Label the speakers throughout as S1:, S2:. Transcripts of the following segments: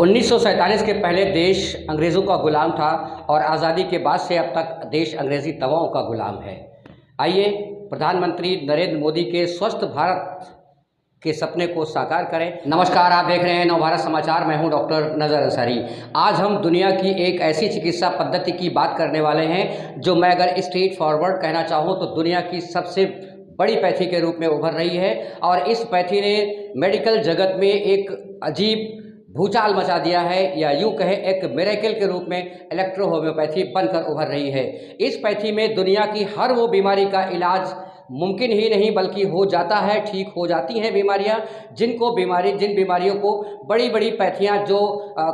S1: 1947 के पहले देश अंग्रेज़ों का गुलाम था और आज़ादी के बाद से अब तक देश अंग्रेज़ी दवाओं का गुलाम है। आइए प्रधानमंत्री नरेंद्र मोदी के स्वस्थ भारत के सपने को साकार करें। नमस्कार, आप देख रहे हैं नवभारत समाचार। मैं हूं डॉक्टर नज़र अंसारी। आज हम दुनिया की एक ऐसी चिकित्सा पद्धति की बात करने वाले हैं जो मैं अगर स्ट्रेट फॉरवर्ड कहना चाहूँ तो दुनिया की सबसे बड़ी पैथी के रूप में उभर रही है और इस पैथी ने मेडिकल जगत में एक अजीब भूचाल मचा दिया है, या यूँ कहें एक मिरेकल के रूप में इलेक्ट्रो होम्योपैथी बनकर उभर रही है। इस पैथी में दुनिया की हर वो बीमारी का इलाज मुमकिन ही नहीं बल्कि हो जाता है, ठीक हो जाती हैं बीमारियां, जिन बीमारियों को बड़ी बड़ी पैथियां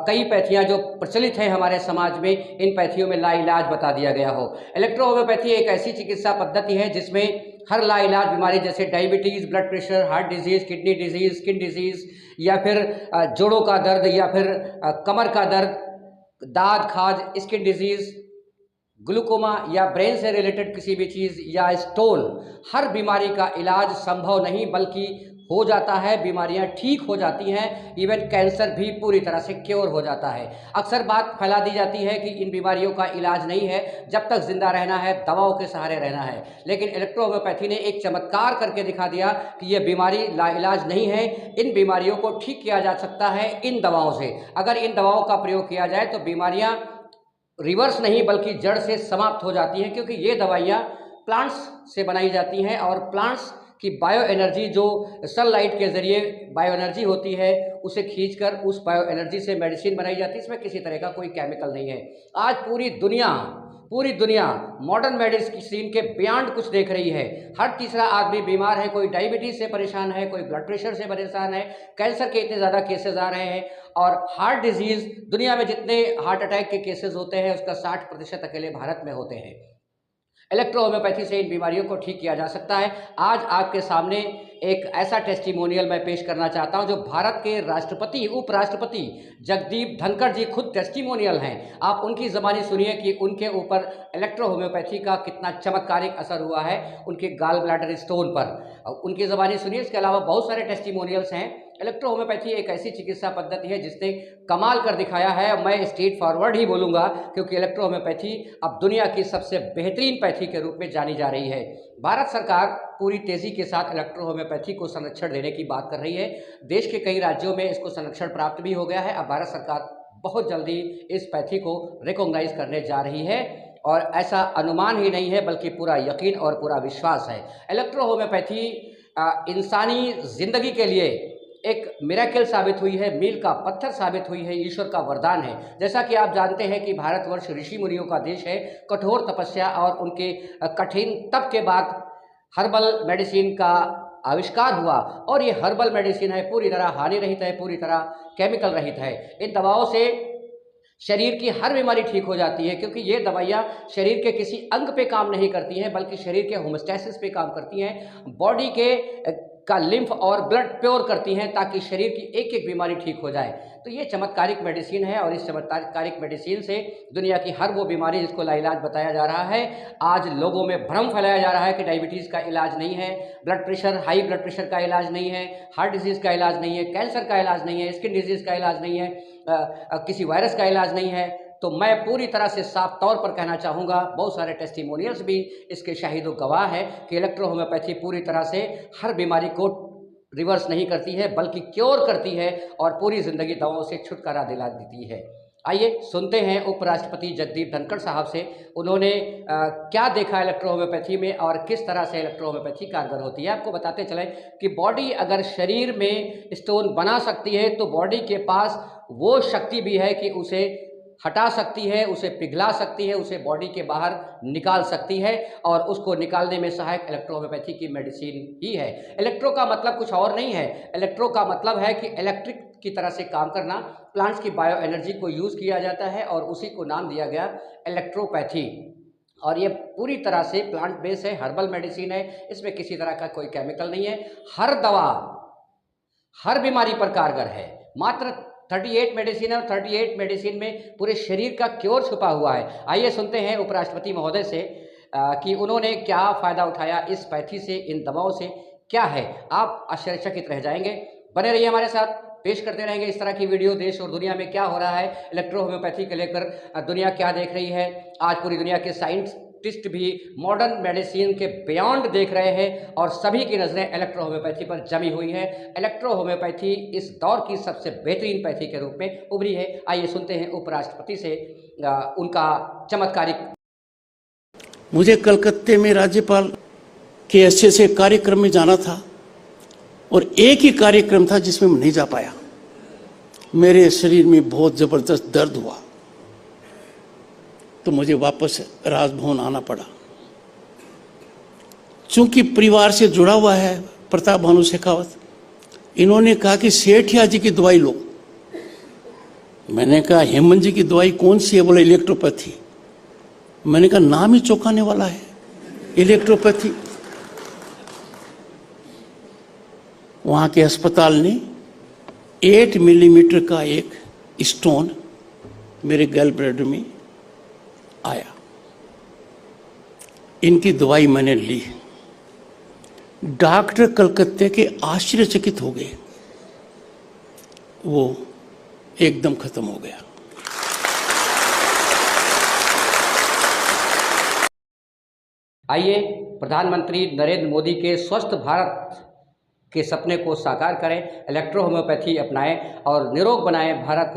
S1: कई पैथियां जो प्रचलित हैं हमारे समाज में, इन पैथियों में लाइलाज बता दिया गया हो। इलेक्ट्रो होम्योपैथी एक ऐसी चिकित्सा पद्धति है जिसमें हर लाइलाज बीमारी जैसे diabetes, blood pressure, heart disease, kidney disease, skin disease, या फिर जोड़ों का दर्द, या फिर कमर का दर्द, दाद खाज, स्किन डिजीज़, ग्लूकोमा या ब्रेन से रिलेटेड किसी भी चीज़, या स्टोन, हर बीमारी का इलाज संभव नहीं बल्कि हो जाता है। बीमारियां ठीक हो जाती हैं, इवन कैंसर भी पूरी तरह से क्योर हो जाता है। अक्सर बात फैला दी जाती है कि इन बीमारियों का इलाज नहीं है, जब तक जिंदा रहना है दवाओं के सहारे रहना है। लेकिन इलेक्ट्रो होम्योपैथी ने एक चमत्कार करके दिखा दिया कि यह बीमारी लाइलाज नहीं है। इन बीमारियों को ठीक किया जा सकता है इन दवाओं से। अगर इन दवाओं का प्रयोग किया जाए तो बीमारियां रिवर्स नहीं बल्कि जड़ से समाप्त हो जाती हैं, क्योंकि ये दवाइयाँ प्लांट्स से बनाई जाती हैं और प्लांट्स की बायो एनर्जी, जो सनलाइट के ज़रिए बायो एनर्जी होती है, उसे खींचकर उस बायो एनर्जी से मेडिसिन बनाई जाती है। इसमें किसी तरह का कोई केमिकल नहीं है। आज पूरी दुनिया मॉडर्न मेडिसिन के बियॉन्ड कुछ देख रही है। हर तीसरा आदमी बीमार है, कोई डायबिटीज़ से परेशान है, कोई ब्लड प्रेशर से परेशान है, कैंसर के इतने ज़्यादा केसेस आ रहे हैं, और हार्ट डिजीज़, दुनिया में जितने हार्ट अटैक के केसेस होते हैं उसका 60% अकेले भारत में होते हैं। इलेक्ट्रो होम्योपैथी से इन बीमारियों को ठीक किया जा सकता है। आज आपके सामने एक ऐसा टेस्टिमोनियल मैं पेश करना चाहता हूं जो भारत के राष्ट्रपति, उपराष्ट्रपति जगदीप धनखड़ जी खुद टेस्टिमोनियल हैं। आप उनकी ज़बानी सुनिए कि उनके ऊपर इलेक्ट्रो होम्योपैथी का कितना चमत्कारिक असर हुआ है उनके गाल ब्लैडर स्टोन पर। उनकी ज़बानी सुनिए। इसके अलावा बहुत सारे टेस्टिमोनियल्स हैं। इलेक्ट्रो होम्योपैथी एक ऐसी चिकित्सा पद्धति है जिसने कमाल कर दिखाया है। मैं स्ट्रेट फॉरवर्ड ही बोलूँगा क्योंकि इलेक्ट्रो होम्योपैथी अब दुनिया की सबसे बेहतरीन पैथी के रूप में जानी जा रही है। भारत सरकार पूरी तेज़ी के साथ इलेक्ट्रो होम्योपैथी को संरक्षण देने की बात कर रही है। देश के कई राज्यों में इसको संरक्षण प्राप्त भी हो गया है। अब भारत सरकार बहुत जल्दी इस पैथी को रिकॉग्नाइज करने जा रही है, और ऐसा अनुमान ही नहीं है बल्कि पूरा यकीन और पूरा विश्वास है। इलेक्ट्रो होम्योपैथी इंसानी ज़िंदगी के लिए एक मिरेकल साबित हुई है, मील का पत्थर साबित हुई है, ईश्वर का वरदान है। जैसा कि आप जानते हैं कि भारतवर्ष ऋषि मुनियों का देश है। कठोर तपस्या और उनके कठिन तप के बाद हर्बल मेडिसिन का आविष्कार हुआ, और ये हर्बल मेडिसिन है, पूरी तरह हानि रहित है, पूरी तरह केमिकल रहित है। इन दवाओं से शरीर की हर बीमारी ठीक हो जाती है, क्योंकि ये दवाइयाँ शरीर के किसी अंग पे काम नहीं करती हैं बल्कि शरीर के होमोस्टैसिस पे काम करती हैं, बॉडी के का लिम्फ और ब्लड प्योर करती हैं ताकि शरीर की एक एक बीमारी ठीक हो जाए। तो ये चमत्कारिक मेडिसिन है, और इस चमत्कारिक मेडिसिन से दुनिया की हर वो बीमारी जिसको लाइलाज बताया जा रहा है, आज लोगों में भ्रम फैलाया जा रहा है कि डायबिटीज़ का इलाज नहीं है, blood pressure, high blood pressure का इलाज नहीं है, हार्ट डिजीज़ का इलाज नहीं है, कैंसर का इलाज नहीं है, स्किन डिजीज़ का इलाज नहीं है, किसी वायरस का इलाज नहीं है। तो मैं पूरी तरह से साफ तौर पर कहना चाहूँगा, बहुत सारे टेस्टिमोनियल्स भी इसके शाहिद गवाह है कि इलेक्ट्रो होम्योपैथी पूरी तरह से हर बीमारी को रिवर्स नहीं करती है बल्कि क्योर करती है, और पूरी ज़िंदगी दवाओं से छुटकारा दिला देती है। आइए सुनते हैं उपराष्ट्रपति जगदीप धनखड़ साहब से, उन्होंने क्या देखा इलेक्ट्रो होम्योपैथी में और किस तरह से इलेक्ट्रो होम्योपैथी कारगर होती है। आपको बताते चलें कि बॉडी अगर शरीर में स्टोन बना सकती है तो बॉडी के पास वो शक्ति भी है कि उसे हटा सकती है, उसे पिघला सकती है, उसे बॉडी के बाहर निकाल सकती है, और उसको निकालने में सहायक इलेक्ट्रो होम्योपैथी की मेडिसिन ही है। इलेक्ट्रो का मतलब कुछ और नहीं है। इलेक्ट्रो का मतलब है कि इलेक्ट्रिक की तरह से काम करना। प्लांट्स की बायो एनर्जी को यूज़ किया जाता है और उसी को नाम दिया गया इलेक्ट्रोपैथी, और ये पूरी तरह से प्लांट बेस है, हर्बल मेडिसिन है। इसमें किसी तरह का कोई केमिकल नहीं है। हर दवा हर बीमारी पर कारगर है। मात्र 38 मेडिसिन है, और 38 मेडिसिन में पूरे शरीर का क्योर छुपा हुआ है। आइए सुनते हैं उपराष्ट्रपति महोदय से कि उन्होंने क्या फ़ायदा उठाया इस पैथी से, इन दवाओं से क्या है। आप आश्चर्यचकित रह जाएंगे। बने रहिए हमारे साथ। पेश करते रहेंगे इस तरह की वीडियो। देश और दुनिया में क्या हो रहा है इलेक्ट्रो होम्योपैथी को लेकर, दुनिया क्या देख रही है। आज पूरी दुनिया के साइंटिस्ट भी मॉडर्न मेडिसिन के बियॉन्ड देख रहे हैं और सभी की नज़रें इलेक्ट्रो होम्योपैथी पर जमी हुई है। इलेक्ट्रो होम्योपैथी इस दौर की सबसे बेहतरीन पैथी के रूप में उभरी है। आइए सुनते हैं उपराष्ट्रपति से उनका चमत्कारिक।
S2: मुझे कलकत्ते में राज्यपाल के ऐसे कार्यक्रम में जाना था और एक ही कार्यक्रम था जिसमें मैं नहीं जा पाया। मेरे शरीर में बहुत ज़बरदस्त दर्द हुआ तो मुझे वापस राजभवन आना पड़ा। चूंकि परिवार से जुड़ा हुआ है प्रताप भानु शेखावत, इन्होंने कहा कि सेठिया जी की दवाई लो। मैंने कहा हेमंत जी की दवाई कौन सी है? बोले इलेक्ट्रोपैथी। मैंने कहा नाम ही चौंकाने वाला है, इलेक्ट्रोपैथी। वहां के अस्पताल ने 8 मिलीमीटर का एक स्टोन मेरे गल ब्लैडर में आया। इनकी दवाई मैंने ली। डॉक्टर कलकत्ते के आश्चर्यचकित हो गए, वो एकदम खत्म हो गया।
S1: आइए प्रधानमंत्री नरेंद्र मोदी के स्वस्थ भारत के सपने को साकार करें, इलेक्ट्रो होम्योपैथी अपनाएं और निरोग बनाएं भारत को।